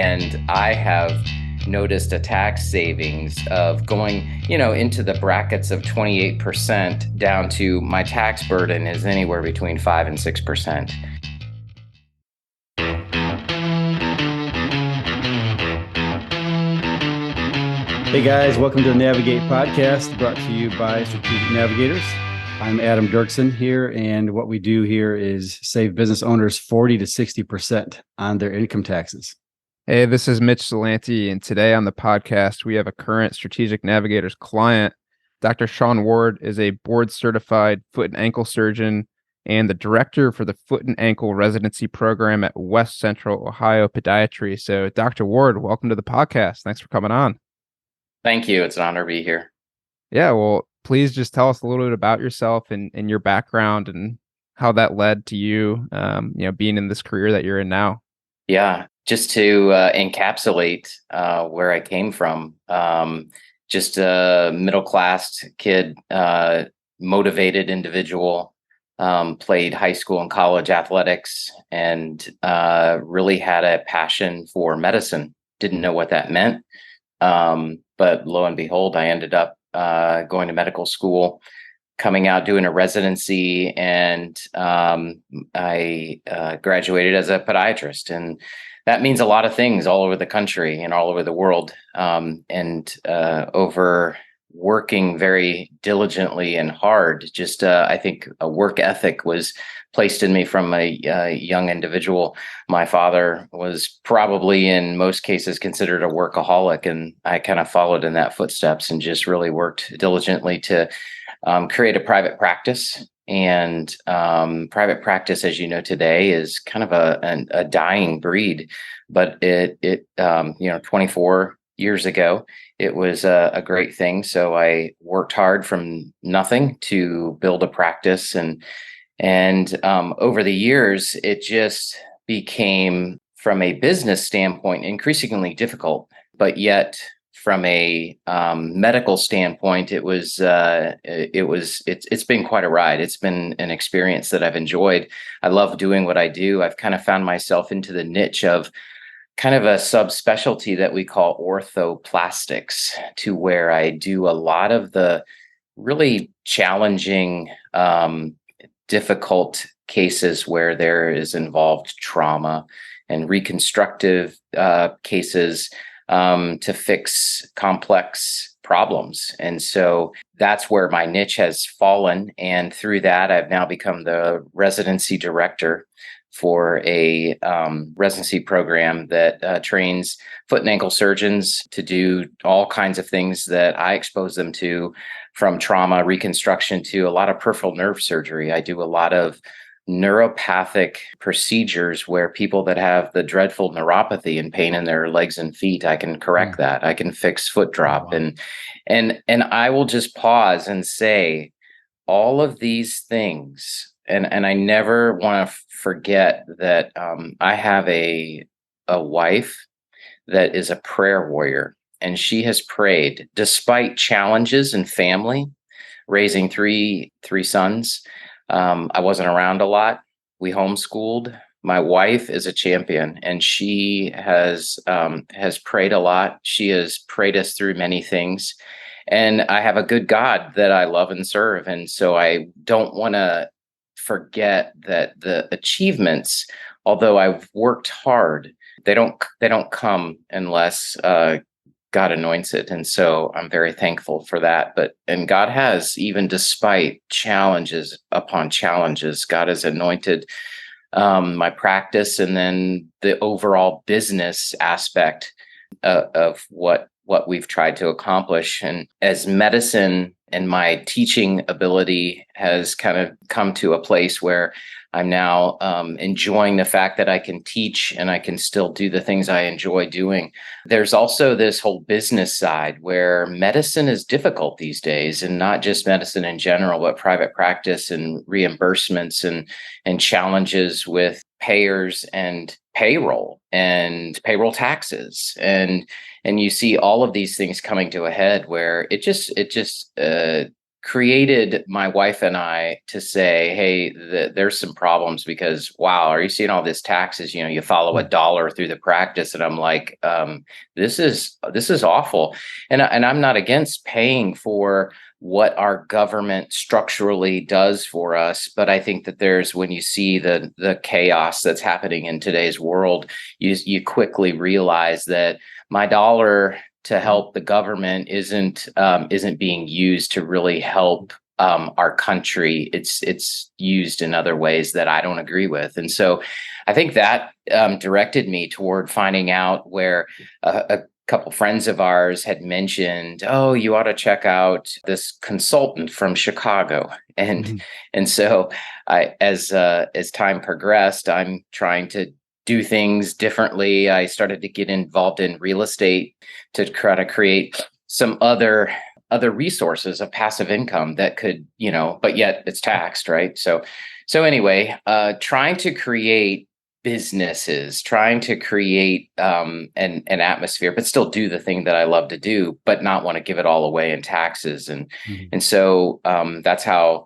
And I have noticed a tax savings of going, into the brackets of 28% down to my tax burden is anywhere between 5 and 6%. Hey guys, welcome to the Navigate podcast brought to you by Strategic Navigators. I'm Adam Dirksen here, and what we do here is save business owners 40 to 60% on their income taxes. Hey, this is Mitch Salanti, and today on the podcast, we have a current Strategic Navigators client. Dr. Shawn Ward is a board-certified foot and ankle surgeon and the director for the Foot and Ankle Residency Program at West Central Ohio Podiatry. So, Dr. Ward, welcome to the podcast. Thanks for coming on. Thank you. It's an honor to be here. Yeah, well, please just tell us a little bit about yourself and your background and how that led to you, being in this career that you're in now. Yeah, just to encapsulate where I came from, just a middle-class kid, motivated individual, played high school and college athletics, and really had a passion for medicine. Didn't know what that meant. But lo and behold, I ended up going to medical school, coming out doing a residency, and I graduated as a podiatrist. And that means a lot of things all over the country and all over the world. And over working very diligently and hard, just I think a work ethic was placed in me from a young individual. My father was probably in most cases considered a workaholic, and I kind of followed in that footsteps and just really worked diligently to create a private practice. And private practice, as you know, today is kind of a dying breed, but it 24 years ago, it was a great thing. So I worked hard from nothing to build a practice, and over the years, it just became, from a business standpoint, increasingly difficult. But yet, from a medical standpoint, it's been quite a ride. It's been an experience that I've enjoyed. I love doing what I do. I've kind of found myself into the niche of kind of a subspecialty that we call orthoplastics, to where I do a lot of the really challenging, difficult cases where there is involved trauma, and reconstructive cases to fix complex problems. And so that's where my niche has fallen. And through that, I've now become the residency director for a residency program that trains foot and ankle surgeons to do all kinds of things that I expose them to, from trauma reconstruction to a lot of peripheral nerve surgery. I do a lot of neuropathic procedures where people that have the dreadful neuropathy and pain in their legs and feet, I can correct that. I can fix foot drop. Wow. And I will just pause and say all of these things. And I never want to forget that I have a wife that is a prayer warrior, and she has prayed despite challenges in family, raising three sons. I wasn't around a lot. We homeschooled. My wife is a champion, and she has prayed a lot. She has prayed us through many things. And I have a good God that I love and serve. And so I don't want to forget that the achievements, although I've worked hard, they don't come unless God anoints it. And so I'm very thankful for that. And God has, even despite challenges upon challenges, God has anointed my practice, and then the overall business aspect of what we've tried to accomplish. And as medicine and my teaching ability has kind of come to a place where I'm now enjoying the fact that I can teach and I can still do the things I enjoy doing. There's also this whole business side where medicine is difficult these days, and not just medicine in general, but private practice and reimbursements and challenges with payers and payroll taxes. And you see all of these things coming to a head where it just created my wife and I to say, hey, there's some problems because, wow, are you seeing all this taxes? You follow a dollar through the practice. And I'm like, this is awful. And I'm not against paying for what our government structurally does for us. But I think that when you see the chaos that's happening in today's world, you quickly realize that my dollar to help the government isn't being used to really help our country. It's used in other ways that I don't agree with. And so I think that directed me toward finding out where a couple friends of ours had mentioned, oh, you ought to check out this consultant from Chicago. And so as time progressed, I'm trying to do things differently. I started to get involved in real estate to try to create some other resources of passive income that could, but yet it's taxed, right? So anyway, trying to create businesses, trying to create an atmosphere, but still do the thing that I love to do, but not want to give it all away in taxes. And so that's how,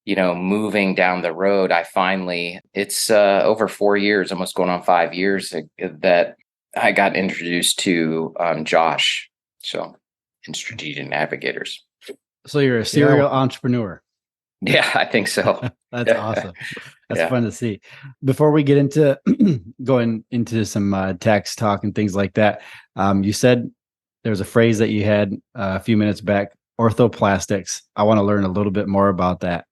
moving down the road, it's over 4 years, almost going on 5 years, that I got introduced to Josh, in Strategic Navigators. So you're a serial entrepreneur. Yeah, I think so. That's awesome. That's fun to see. Before we get into going into some tax talk and things like that, you said there was a phrase that you had a few minutes back, orthoplastics. I want to learn a little bit more about that.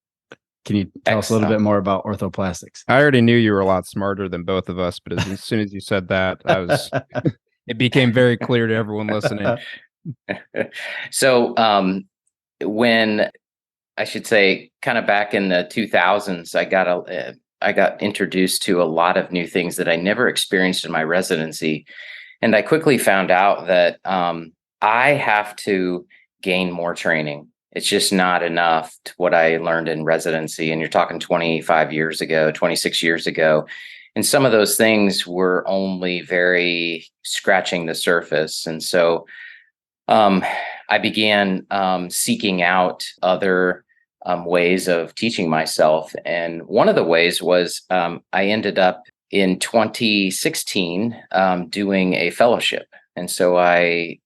Can you tell us a little bit more about orthoplastics? I already knew you were a lot smarter than both of us, but as soon as you said that, it became very clear to everyone listening. So when I should say, kind of back in the 2000s, I got introduced to a lot of new things that I never experienced in my residency, and I quickly found out that I have to gain more training. It's just not enough to what I learned in residency. And you're talking 25 years ago, 26 years ago. And some of those things were only very scratching the surface. And so I began seeking out other ways of teaching myself. And one of the ways was I ended up in 2016 doing a fellowship. And so I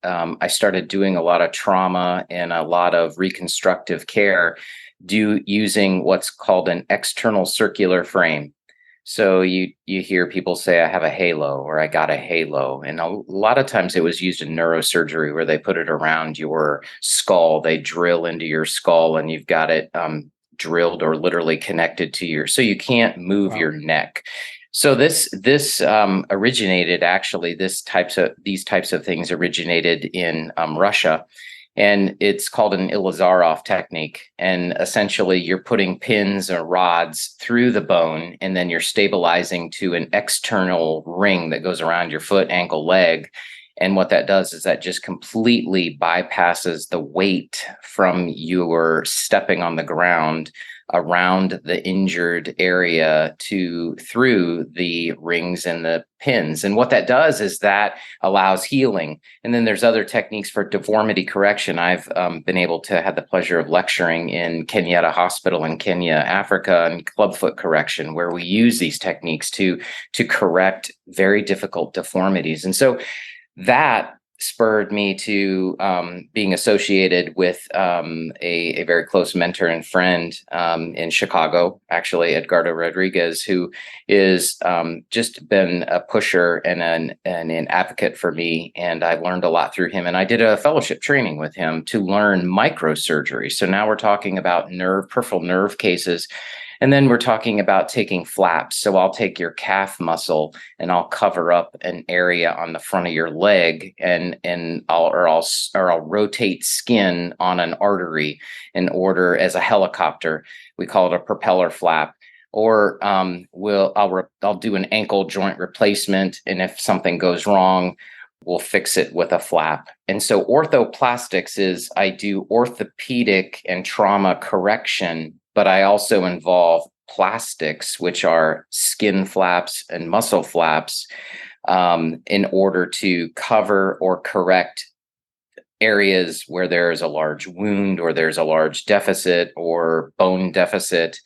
started doing a lot of trauma and a lot of reconstructive care using what's called an external circular frame. So you hear people say, I have a halo, or I got a halo. And a lot of times it was used in neurosurgery, where they put it around your skull. They drill into your skull and you've got it drilled or literally connected to so you can't move your neck. So this originated, actually, these types of things originated in Russia, and it's called an Ilizarov technique. And essentially, you're putting pins or rods through the bone, and then you're stabilizing to an external ring that goes around your foot, ankle, leg. And what that does is that just completely bypasses the weight from your stepping on the ground around the injured area through the rings and the pins. And what that does is that allows healing. And then there's other techniques for deformity correction. I've been able to have the pleasure of lecturing in Kenyatta Hospital in Kenya, Africa, and clubfoot correction, where we use these techniques to correct very difficult deformities. And so that spurred me to being associated with a very close mentor and friend in Chicago, actually, Edgardo Rodriguez, who is just been a pusher and an advocate for me. And I've learned a lot through him. And I did a fellowship training with him to learn microsurgery. So now we're talking about peripheral nerve cases. And then we're talking about taking flaps. So I'll take your calf muscle and I'll cover up an area on the front of your leg, and I'll rotate skin on an artery in order as a helicopter. We call it a propeller flap. Or I'll do an ankle joint replacement, and if something goes wrong, we'll fix it with a flap. And so orthoplastics is I do orthopedic and trauma correction, but I also involve plastics, which are skin flaps and muscle flaps, in order to cover or correct areas where there's a large wound or there's a large deficit or bone deficit.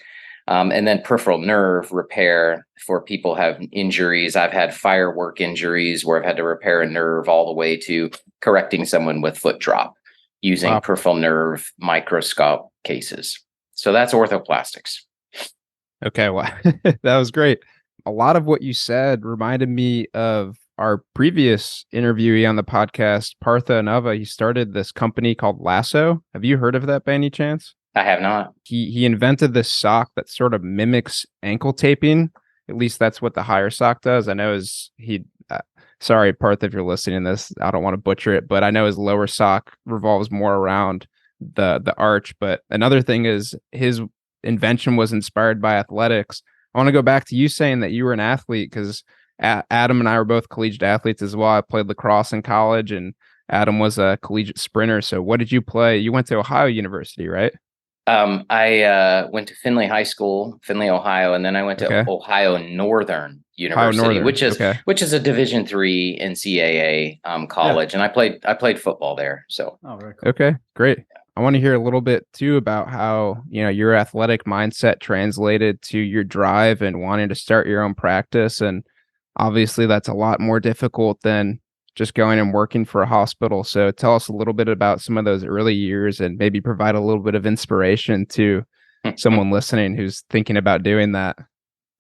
And then peripheral nerve repair for people who have injuries. I've had firework injuries where I've had to repair a nerve, all the way to correcting someone with foot drop using Wow. peripheral nerve microscope cases. So that's orthoplastics. Okay, well, that was great. A lot of what you said reminded me of our previous interviewee on the podcast, Partha Nava. He started this company called Lasso. Have you heard of that by any chance? I have not. He invented this sock that sort of mimics ankle taping. At least that's what the higher sock does. I know sorry, Partha, if you're listening to this, I don't want to butcher it, but I know his lower sock revolves more around the arch. But another thing is his invention was inspired by athletics. I want to go back to you saying that you were an athlete, because Adam and I were both collegiate athletes as well. I played lacrosse in college, and Adam was a collegiate sprinter. So what did you play? You went to Ohio University, right? I went to Findlay High School, Findlay, Ohio, and then I went to Ohio Northern University, which is a Division III NCAA college, and I played football there. So very cool. Okay, great. I want to hear a little bit too about how your athletic mindset translated to your drive and wanting to start your own practice, and obviously that's a lot more difficult than just going and working for a hospital. So tell us a little bit about some of those early years and maybe provide a little bit of inspiration to someone listening who's thinking about doing that,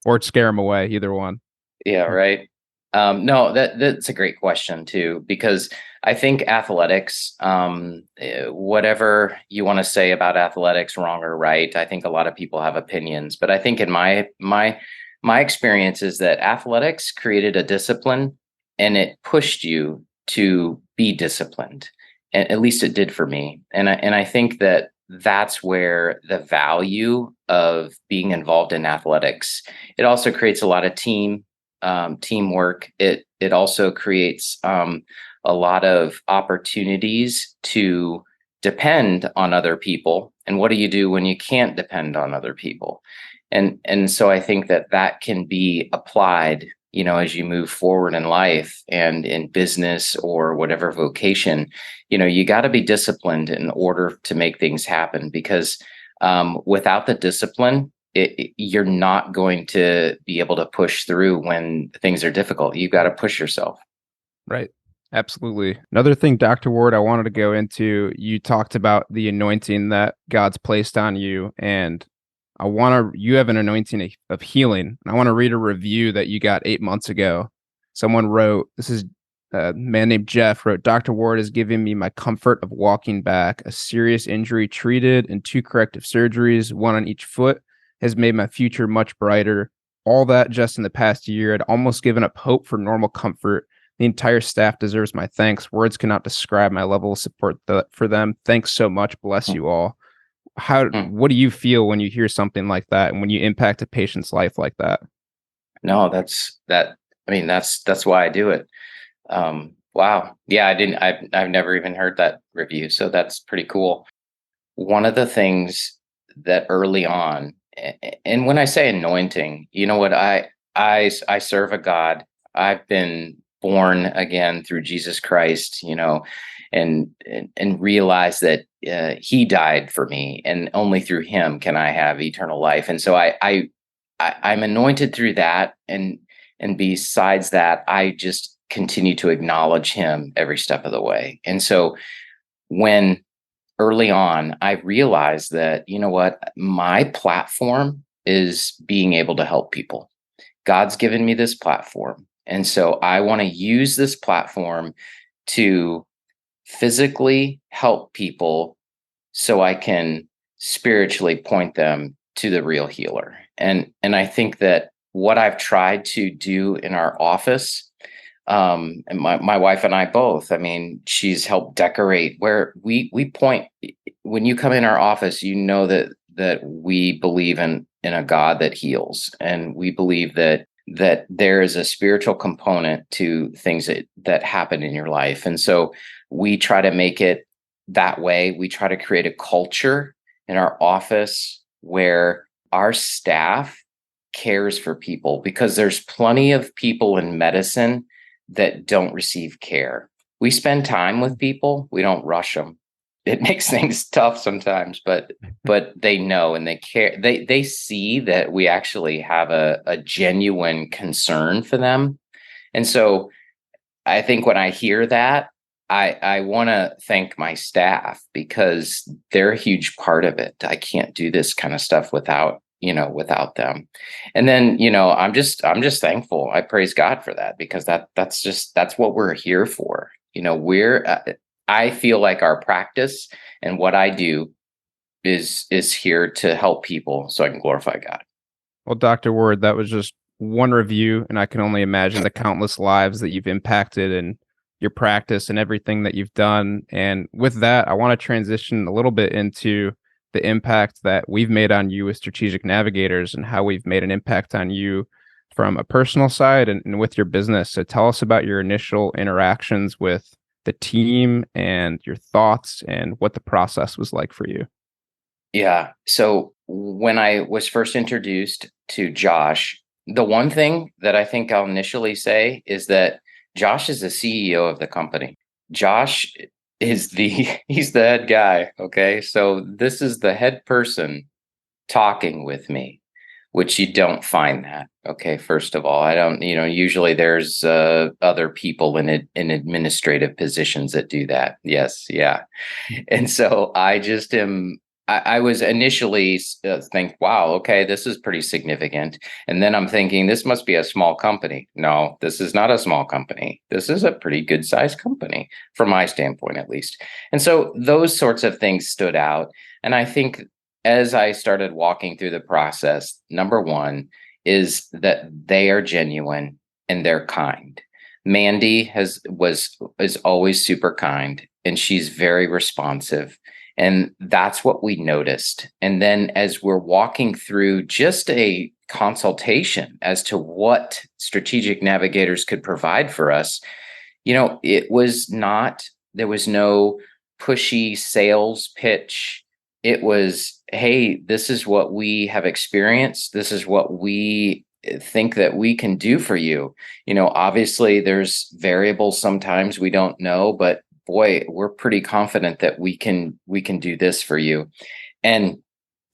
or scare them away, either one. Yeah, right. No, that's a great question too, because I think athletics, whatever you want to say about athletics, wrong or right, I think a lot of people have opinions, but I think in my experience is that athletics created a discipline, and it pushed you to be disciplined. And at least it did for me. And I think that that's where the value of being involved in athletics. It also creates a lot of teamwork. It also creates a lot of opportunities to depend on other people. And what do you do when you can't depend on other people? And so I think that can be applied, as you move forward in life and in business or whatever vocation. You got to be disciplined in order to make things happen, because without the discipline, you're not going to be able to push through when things are difficult. You've got to push yourself. Right. Absolutely. Another thing, Dr. Ward, I wanted to go into, you talked about the anointing that God's placed on you, and you have an anointing of healing. And I want to read a review that you got 8 months ago. Someone wrote, this is a man named Jeff wrote, Dr. Ward is giving me my comfort of walking back. A serious injury treated and 2 corrective surgeries, 1 on each foot, has made my future much brighter. All that just in the past year. I'd almost given up hope for normal comfort. The entire staff deserves my thanks. Words cannot describe my level of support for them. Thanks so much. Bless you all. What do you feel when you hear something like that, and when you impact a patient's life like that? No, that's why I do it. Wow. Yeah, I've never even heard that review. So that's pretty cool. One of the things that early on, and when I say anointing, you know what, I serve a God. I've been born again through Jesus Christ, and realize that he died for me, and only through him can I have eternal life. And so I'm anointed through that. And besides that, I just continue to acknowledge him every step of the way. And so when early on, I realized that, my platform is being able to help people. God's given me this platform. And so I want to use this platform to physically help people so I can spiritually point them to the real healer. And I think that what I've tried to do in our office, and my wife and I both, she's helped decorate where we point. When you come in our office, that we believe in a God that heals. And we believe that there is a spiritual component to things that happen in your life. And so we try to make it that way. We try to create a culture in our office where our staff cares for people, because there's plenty of people in medicine that don't receive care. we spend time with people. We don't rush them. It makes things tough sometimes, but they know and they care. They see that we actually have a genuine concern for them. And so I think when I hear that, I want to thank my staff because they're a huge part of it. I can't do this kind of stuff without them. And then, I'm just thankful. I praise God for that because that's what we're here for. I feel like our practice and what I do is here to help people so I can glorify God. Well, Dr. Ward, that was just one review, and I can only imagine the countless lives that you've impacted in your practice and everything that you've done. And with that, I want to transition a little bit into the impact that we've made on you with Strategic Navigators and how we've made an impact on you from a personal side and with your business. So tell us about your initial interactions with the team and your thoughts and what the process was like for you. Yeah. So when I was first introduced to Josh, the one thing that I think I'll initially say is that Josh is the CEO of the company. Josh is he's the head guy. Okay. So this is the head person talking with me, which you don't find that. Okay. First of all, I don't, usually there's other people in administrative positions that do that. Yes. Yeah. And so I just am. I was initially think, wow, okay, this is pretty significant. And then I'm thinking, this must be a small company. No, this is not a small company. This is a pretty good sized company from my standpoint, at least. And so those sorts of things stood out. And I think as I started walking through the process, number one is that they are genuine and they're kind. Mandy is always super kind and she's very responsive. And that's what we noticed. And then as we're walking through just a consultation as to what Strategic Navigators could provide for us, there was no pushy sales pitch. It was, hey, this is what we have experienced. This is what we think that we can do for you. Obviously there's variables sometimes we don't know, but boy, we're pretty confident that we can do this for you. And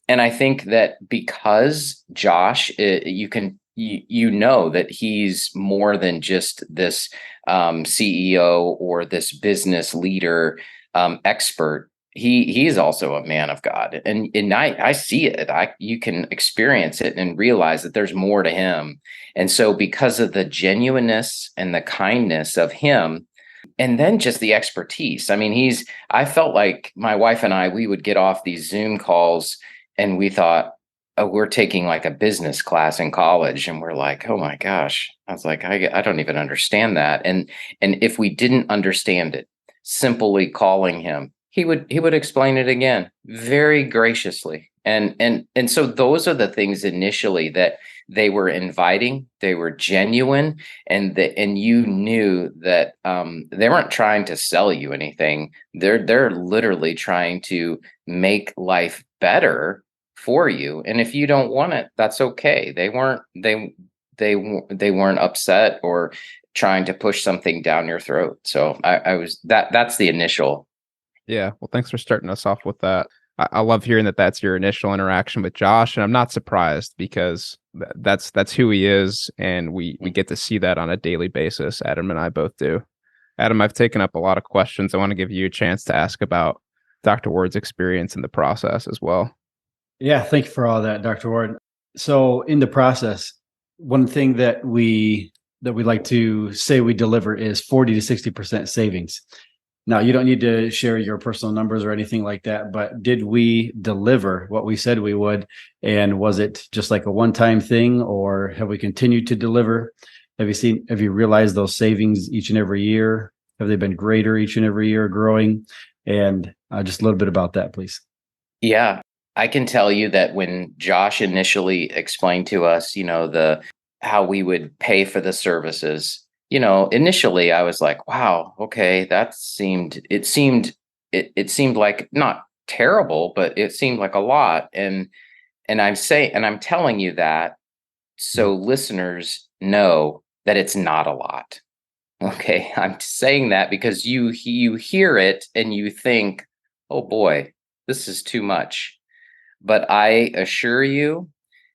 I think that because Josh, you know that he's more than just this CEO or this business leader expert. He's also a man of God, and I see it. You can experience it and realize that there's more to him. And so because of the genuineness and the kindness of him, and then just the expertise. I mean, I felt like my wife and we would get off these Zoom calls and we thought, oh, we're taking like a business class in college. And we're like, oh my gosh. I was like, I don't even understand that. And if we didn't understand it, simply calling him, he would explain it again very graciously. And so those are the things initially that they were inviting, they were genuine, and you knew that they weren't trying to sell you anything. They're literally trying to make life better for you. And if you don't want it, that's okay. They weren't upset or trying to push something down your throat. So that's the initial. Yeah. Well, thanks for starting us off with that. I love hearing that that's your initial interaction with Josh, and I'm not surprised because that's who he is, and we get to see that on a daily basis. Adam and I both do. Adam, I've taken up a lot of questions. I want to give you a chance to ask about Dr. Ward's experience in the process as well. Yeah, thank you for all that, Dr. Ward. So in the process, one thing that we like to say we deliver is 40 to 60% savings. Now, you don't need to share your personal numbers or anything like that, but did we deliver what we said we would? And was it just like a one-time thing, or have we continued to deliver? Have you realized those savings each and every year? Have they been greater each and every year, growing? And just a little bit about that, please. Yeah, I can tell you that when Josh initially explained to us, how we would pay for the services, initially I was like, wow, okay, it seemed like not terrible, but it seemed like a lot. And I'm telling you that so listeners know that it's not a lot. Okay, I'm saying that because you hear it and you think, oh boy, this is too much. But I assure you,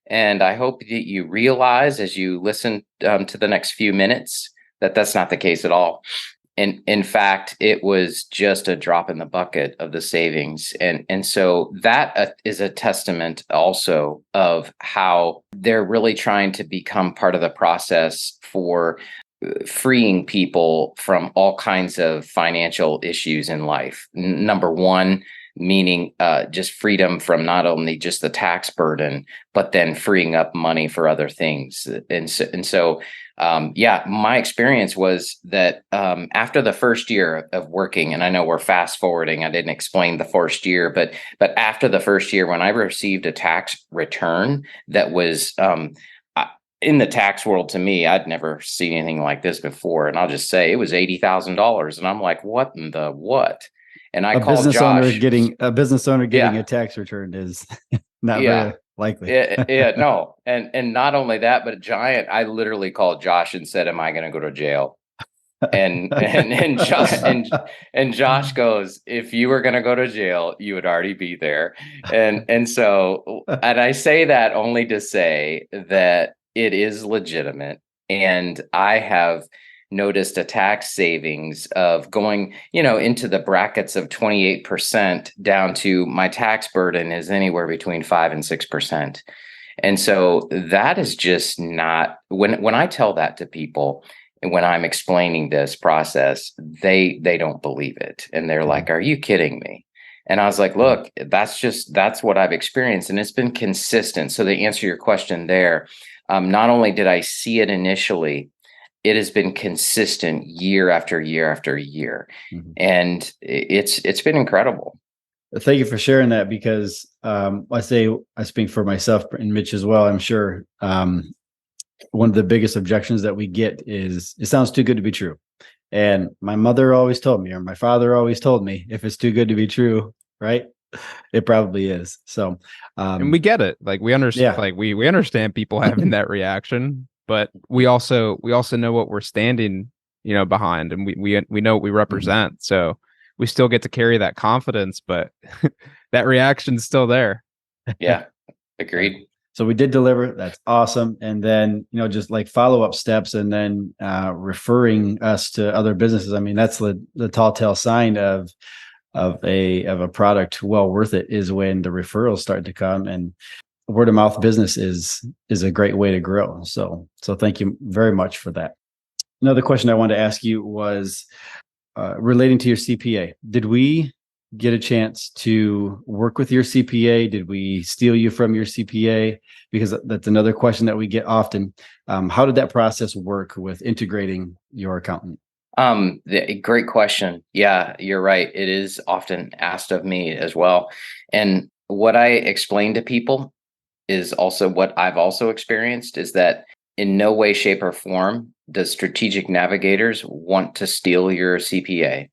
and I hope that you realize as you listen to the next few minutes, that that's not the case at all. And in fact, it was just a drop in the bucket of the savings. And so that is a testament also of how they're really trying to become part of the process for freeing people from all kinds of financial issues in life. Number one, meaning just freedom from not only just the tax burden, but then freeing up money for other things. Yeah, my experience was that after the first year of working, and I know we're fast forwarding, I didn't explain the first year, but after the first year, when I received a tax return that was in the tax world, to me, I'd never seen anything like this before. And I'll just say it was $80,000. And I'm like, what in the what? And I called Josh. A business owner getting Yeah. a tax return is not Yeah. very likely. Yeah, no. And not only that, but I literally called Josh and said, am I going to go to jail? And Josh goes, if you were going to go to jail, you would already be there. And I say that only to say that it is legitimate. And I have noticed a tax savings of going, into the brackets of 28% down to my tax burden is anywhere between 5 and 6%. And so that is just not, when I tell that to people, and when I'm explaining this process, they don't believe it. And they're like, are you kidding me? And I was like, look, that's what I've experienced. And it's been consistent. So to answer your question there, not only did I see it initially, it has been consistent year after year after year. Mhm. And it's been incredible. Thank you for sharing that, because I speak for myself and Mitch as well. I'm sure one of the biggest objections that we get is it sounds too good to be true. And my mother always told me, or my father always told me, if it's too good to be true, right? It probably is. So, And we get it. Like we understand, yeah. like we understand people having that reaction, but we also know what we're standing, behind, and we know what we represent. Mm-hmm. So we still get to carry that confidence, but that reaction's still there. Yeah. Agreed. So we did deliver. That's awesome. And then, just like follow-up steps, and then referring us to other businesses. I mean, that's the tall tale sign of a product well worth it, is when the referrals start to come, and word of mouth business is a great way to grow. So thank you very much for that. Another question I wanted to ask you was relating to your CPA. Did we get a chance to work with your CPA? Did we steal you from your CPA? Because that's another question that we get often. How did that process work with integrating your accountant? Great question. Yeah, you're right. It is often asked of me as well. And what I explain to people is also what I've also experienced, is that in no way, shape, or form does Strategic Navigators want to steal your CPA.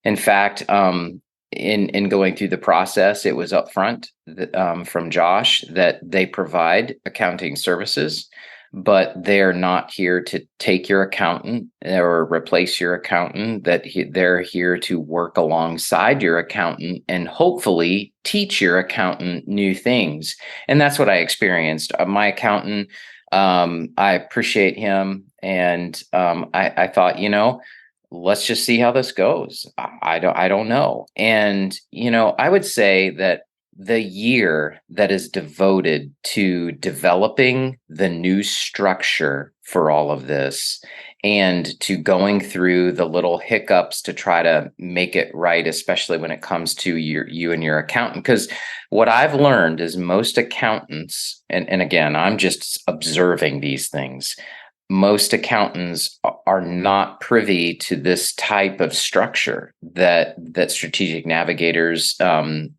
In fact, in going through the process, it was upfront from Josh that they provide accounting services, but they're not here to take your accountant or replace your accountant. They're here to work alongside your accountant and hopefully teach your accountant new things. And that's what I experienced. My accountant, I appreciate him, and I thought, let's just see how this goes. I don't know. And, I would say that the year that is devoted to developing the new structure for all of this, and to going through the little hiccups to try to make it right, especially when it comes to you and your accountant. Because what I've learned is most accountants, and again, I'm just observing these things, most accountants are not privy to this type of structure that Strategic Navigators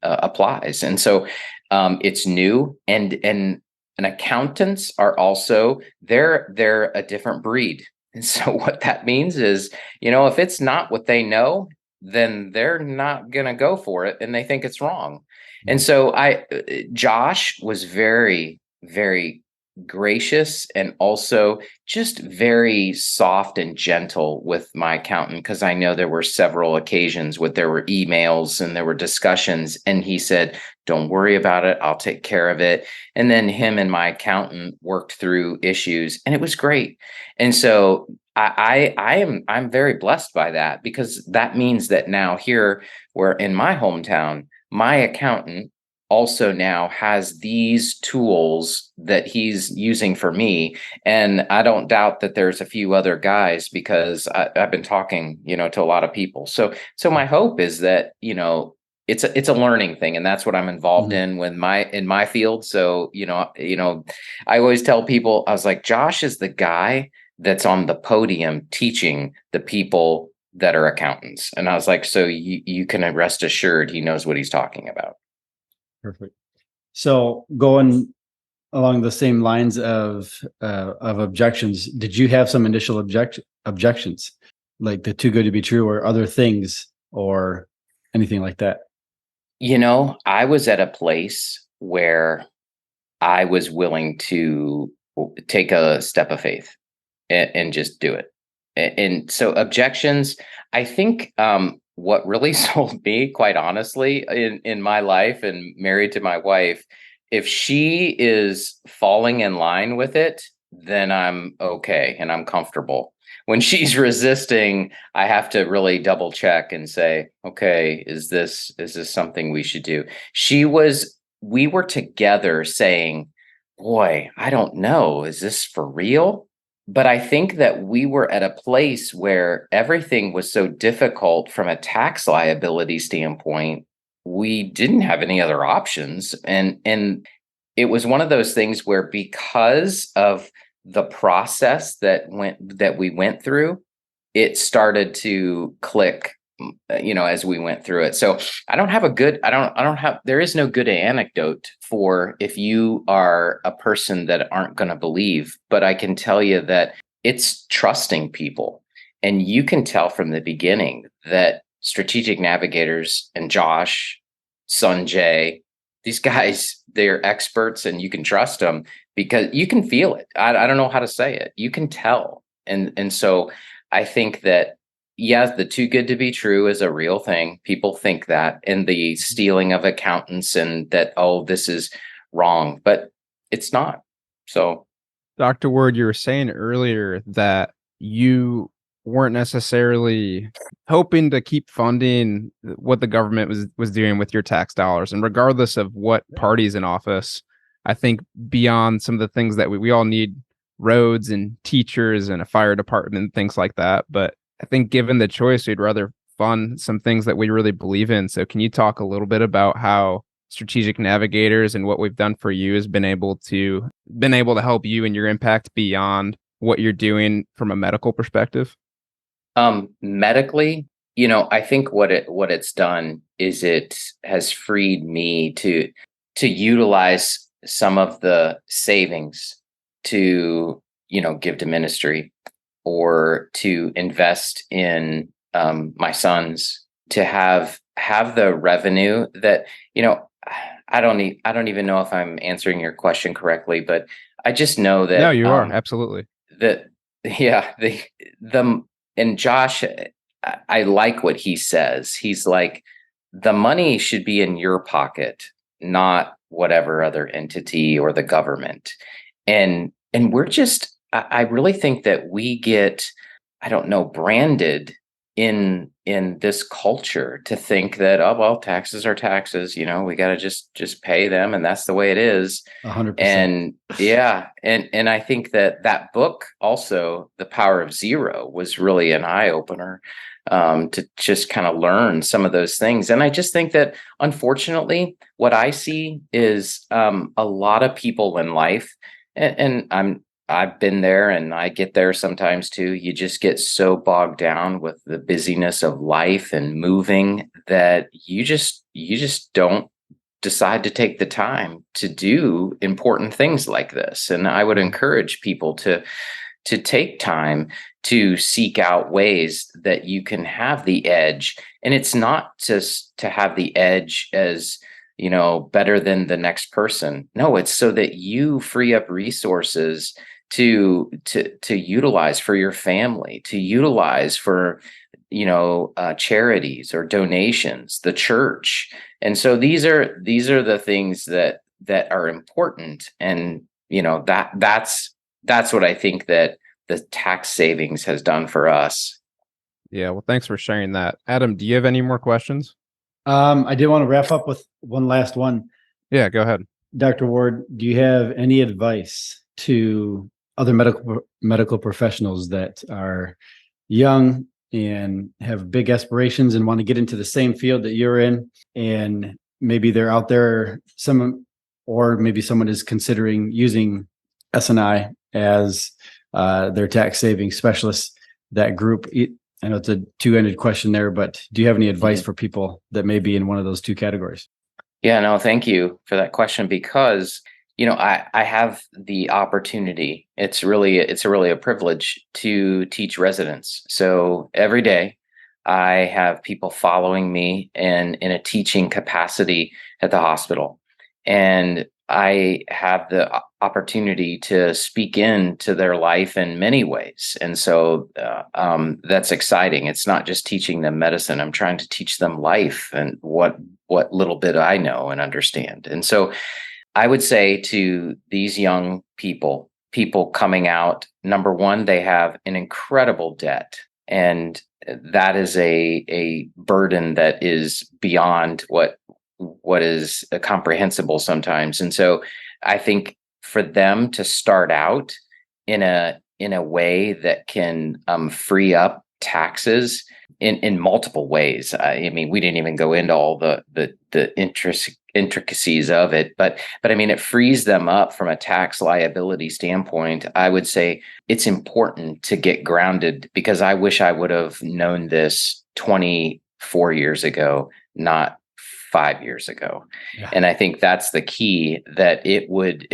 applies, and so it's new. And accountants are also they're a different breed. And so what that means is, if it's not what they know, then they're not going to go for it, and they think it's wrong. And so Josh was very, very gracious and also just very soft and gentle with my accountant, because I know there were several occasions where there were emails and there were discussions, and he said, "Don't worry about it, I'll take care of it." And then him and my accountant worked through issues, and it was great. And so I'm very blessed by that, because that means that now here, where in my hometown, my accountant also now has these tools that he's using for me. And I don't doubt that there's a few other guys, because I've been talking, to a lot of people. So my hope is that, it's a learning thing, and that's what I'm involved in in my field. So, I always tell people, I was like, Josh is the guy that's on the podium teaching the people that are accountants. And I was like, so you can rest assured he knows what he's talking about. Perfect. So going along the same lines of objections, did you have some initial objections, like the too good to be true, or other things, or anything like that? I was at a place where I was willing to take a step of faith and just do it. And so objections, I think, what really sold me, quite honestly, in my life and married to my wife, if she is falling in line with it, then I'm okay and I'm comfortable. When she's resisting, I have to really double check and say, okay, is this something we should do? We were together saying, boy, I don't know, is this for real? But I think that we were at a place where everything was so difficult from a tax liability standpoint, we didn't have any other options. And it was one of those things where, because of the process that we went through, it started to click, as we went through it. So I don't have, there is no good anecdote for if you are a person that aren't going to believe, but I can tell you that it's trusting people. And you can tell from the beginning that Strategic Navigators and Josh, Sanjay, these guys, they're experts, and you can trust them because you can feel it. I don't know how to say it. You can tell. And so I think that, yes, the too good to be true is a real thing. People think that, and the stealing of accountants, and that, oh, this is wrong, but it's not. So, Dr. Ward, you were saying earlier that you weren't necessarily hoping to keep funding what the government was doing with your tax dollars. And regardless of what party's in office, I think beyond some of the things that we all need, roads and teachers and a fire department and things like that. But I think given the choice, we'd rather fund some things that we really believe in. So can you talk a little bit about how Strategic Navigators and what we've done for you has been able to help you and your impact beyond what you're doing from a medical perspective? Medically, I think what it's done is it has freed me to utilize some of the savings to, give to ministry, or to invest in my sons, to have the revenue that, I don't even know if I'm answering your question correctly, but I just know that. No, you are. Absolutely. That, yeah, and Josh, I like what he says. He's like, the money should be in your pocket, not whatever other entity or the government. And we're just, I really think that we get, I don't know, branded in this culture to think that, oh, well, taxes are taxes, we got to just pay them, and that's the way it is. 100%. And yeah, and I think that book also, The Power of Zero, was really an eye opener, to just kind of learn some of those things. And I just think that, unfortunately, what I see is a lot of people in life, and I've been there, and I get there sometimes too. You just get so bogged down with the busyness of life and moving that you just don't decide to take the time to do important things like this. And I would encourage people to take time to seek out ways that you can have the edge. And it's not just to have the edge as better than the next person. No, it's so that you free up resources to utilize for your family, to utilize for charities or donations, the church. And so these are the things that are important. And that's what I think that the tax savings has done for us. Yeah, well, thanks for sharing that. Adam, do you have any more questions? I did want to wrap up with one last one. Yeah, go ahead. Dr. Ward, do you have any advice to other medical professionals that are young and have big aspirations and want to get into the same field that you're in, and maybe they're out there, or maybe someone is considering using S&I as their tax saving specialist, that group? I know it's a two-ended question there, but do you have any advice for people that may be in one of those two categories? Yeah, no, thank you for that question, because I have the opportunity. It's really a privilege to teach residents. So every day I have people following me in a teaching capacity at the hospital, and I have the opportunity to speak into their life in many ways. And so that's exciting. It's not just teaching them medicine. I'm trying to teach them life and what little bit I know and understand. And so I would say to these young people coming out, number one, they have an incredible debt. And that is a burden that is beyond what is comprehensible sometimes. And so I think for them to start out in a way that can free up taxes in multiple ways. I mean, we didn't even go into all the intricacies of it, but I mean, it frees them up from a tax liability standpoint. I would say it's important to get grounded, because I wish I would have known this 24 years ago, not 5 years ago. Yeah. And I think that's the key, that it would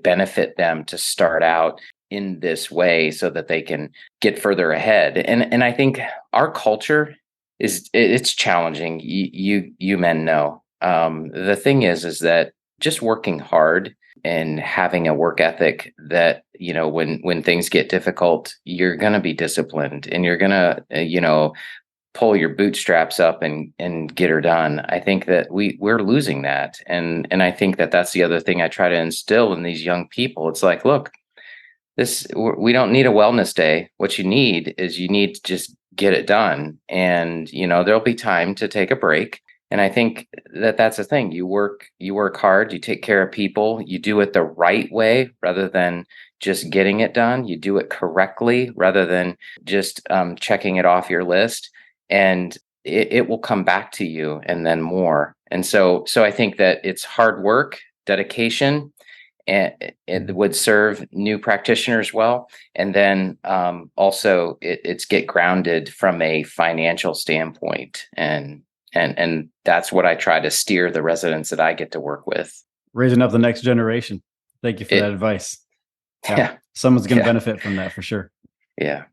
benefit them to start out in this way so that they can get further ahead. And I think our culture it's challenging. You men know. The thing is that just working hard and having a work ethic that, when things get difficult, you're going to be disciplined, and you're going to, pull your bootstraps up and get her done. I think that we're losing that. And I think that that's the other thing I try to instill in these young people. It's like, look, we don't need a wellness day. What you need to just get it done. And, there'll be time to take a break. And I think that that's the thing. You work hard, you take care of people, you do it the right way rather than just getting it done. You do it correctly rather than just checking it off your list. And it will come back to you, and then more. And so I think that it's hard work, dedication, and it would serve new practitioners well. And then also it's get grounded from a financial standpoint. And that's what I try to steer the residents that I get to work with. Raising up the next generation. Thank you for that advice. Yeah. Someone's going to benefit from that for sure. Yeah.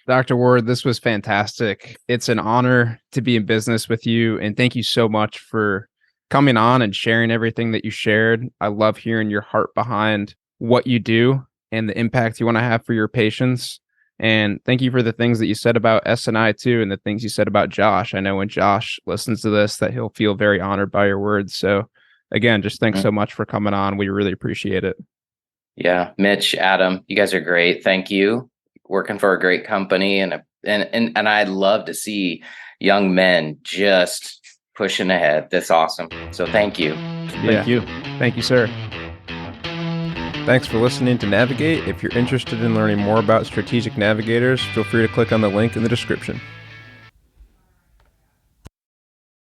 Dr. Ward, this was fantastic. It's an honor to be in business with you. And thank you so much for coming on and sharing everything that you shared. I love hearing your heart behind what you do and the impact you want to have for your patients. And thank you for the things that you said about S&I too, and the things you said about Josh. I know when Josh listens to this, that he'll feel very honored by your words. So again, just thanks so much for coming on. We really appreciate it. Yeah. Mitch, Adam, you guys are great. Thank you. Working for a great company, and I'd love to see young men just pushing ahead. That's awesome. So thank you. Thank you, sir. Thanks for listening to Navigate. If you're interested in learning more about Strategic Navigators, feel free to click on the link in the description.